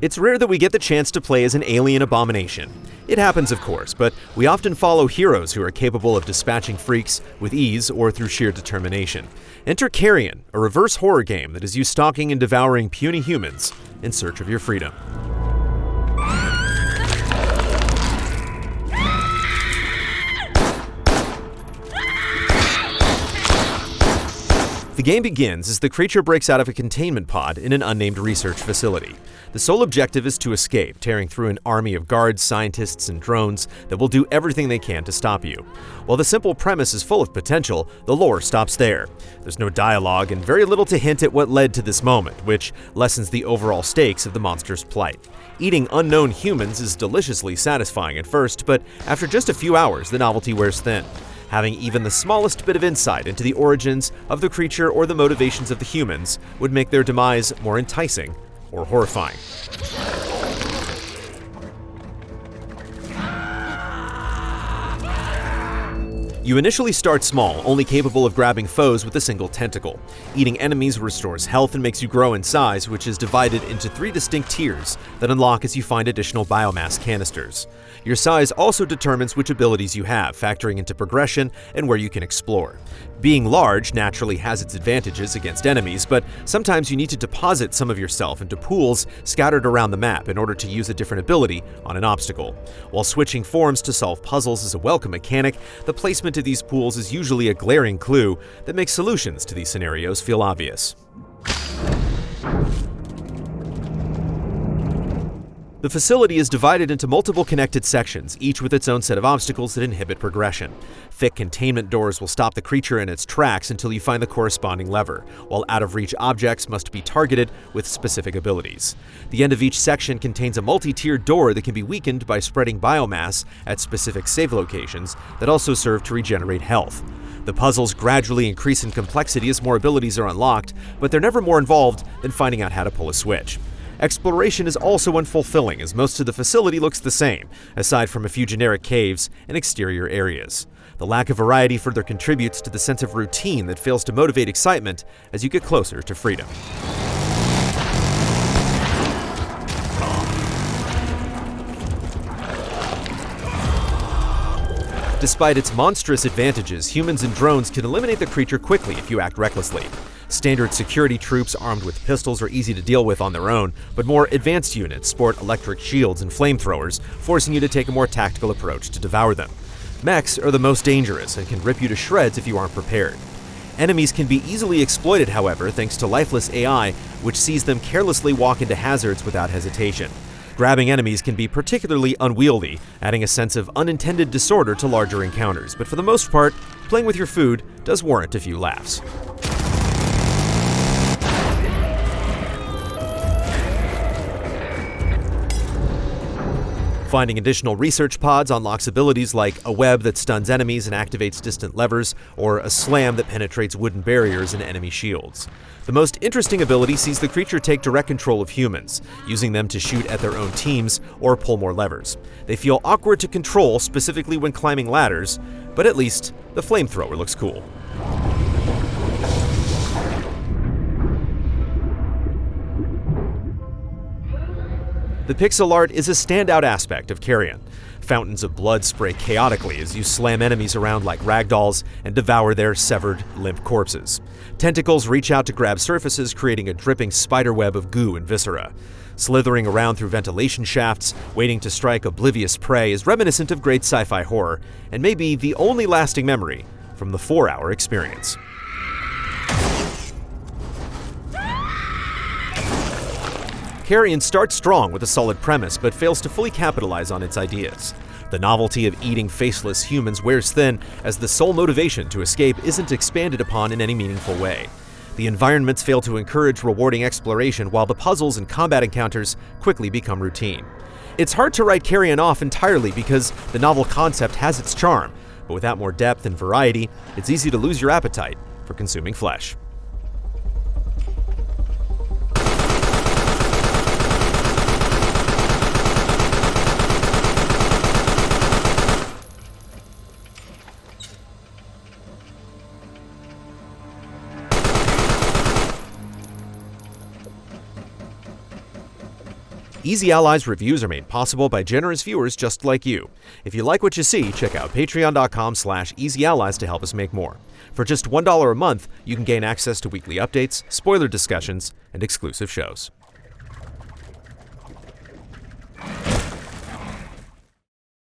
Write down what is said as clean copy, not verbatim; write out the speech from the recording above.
It's rare that we get the chance to play as an alien abomination. It happens, of course, but we often follow heroes who are capable of dispatching freaks with ease or through sheer determination. Enter Carrion, a reverse horror game that is you stalking and devouring puny humans in search of your freedom. The game begins as the creature breaks out of a containment pod in an unnamed research facility. The sole objective is to escape, tearing through an army of guards, scientists, and drones that will do everything they can to stop you. While the simple premise is full of potential, the lore stops there. There's no dialogue and very little to hint at what led to this moment, which lessens the overall stakes of the monster's plight. Eating unknown humans is deliciously satisfying at first, but after just a few hours, the novelty wears thin. Having even the smallest bit of insight into the origins of the creature or the motivations of the humans would make their demise more enticing or horrifying. You initially start small, only capable of grabbing foes with a single tentacle. Eating enemies restores health and makes you grow in size, which is divided into 3 distinct tiers that unlock as you find additional biomass canisters. Your size also determines which abilities you have, factoring into progression and where you can explore. Being large naturally has its advantages against enemies, but sometimes you need to deposit some of yourself into pools scattered around the map in order to use a different ability on an obstacle. While switching forms to solve puzzles is a welcome mechanic, the placement of these pools is usually a glaring clue that makes solutions to these scenarios feel obvious. The facility is divided into multiple connected sections, each with its own set of obstacles that inhibit progression. Thick containment doors will stop the creature in its tracks until you find the corresponding lever, while out-of-reach objects must be targeted with specific abilities. The end of each section contains a multi-tiered door that can be weakened by spreading biomass at specific save locations that also serve to regenerate health. The puzzles gradually increase in complexity as more abilities are unlocked, but they're never more involved than finding out how to pull a switch. Exploration is also unfulfilling, as most of the facility looks the same, aside from a few generic caves and exterior areas. The lack of variety further contributes to the sense of routine that fails to motivate excitement as you get closer to freedom. Despite its monstrous advantages, humans and drones can eliminate the creature quickly if you act recklessly. Standard security troops armed with pistols are easy to deal with on their own, but more advanced units sport electric shields and flamethrowers, forcing you to take a more tactical approach to devour them. Mechs are the most dangerous and can rip you to shreds if you aren't prepared. Enemies can be easily exploited, however, thanks to lifeless AI, which sees them carelessly walk into hazards without hesitation. Grabbing enemies can be particularly unwieldy, adding a sense of unintended disorder to larger encounters, but for the most part, playing with your food does warrant a few laughs. Finding additional research pods unlocks abilities like a web that stuns enemies and activates distant levers, or a slam that penetrates wooden barriers and enemy shields. The most interesting ability sees the creature take direct control of humans, using them to shoot at their own teams or pull more levers. They feel awkward to control, specifically when climbing ladders, but at least the flamethrower looks cool. The pixel art is a standout aspect of Carrion. Fountains of blood spray chaotically as you slam enemies around like ragdolls and devour their severed, limp corpses. Tentacles reach out to grab surfaces, creating a dripping spiderweb of goo and viscera. Slithering around through ventilation shafts, waiting to strike oblivious prey is reminiscent of great sci-fi horror, and may be the only lasting memory from the 4-hour experience. Carrion starts strong with a solid premise, but fails to fully capitalize on its ideas. The novelty of eating faceless humans wears thin, as the sole motivation to escape isn't expanded upon in any meaningful way. The environments fail to encourage rewarding exploration, while the puzzles and combat encounters quickly become routine. It's hard to write Carrion off entirely because the novel concept has its charm, but without more depth and variety, it's easy to lose your appetite for consuming flesh. Easy Allies reviews are made possible by generous viewers just like you. If you like what you see, check out patreon.com/easyallies to help us make more. For just $1 a month, you can gain access to weekly updates, spoiler discussions, and exclusive shows.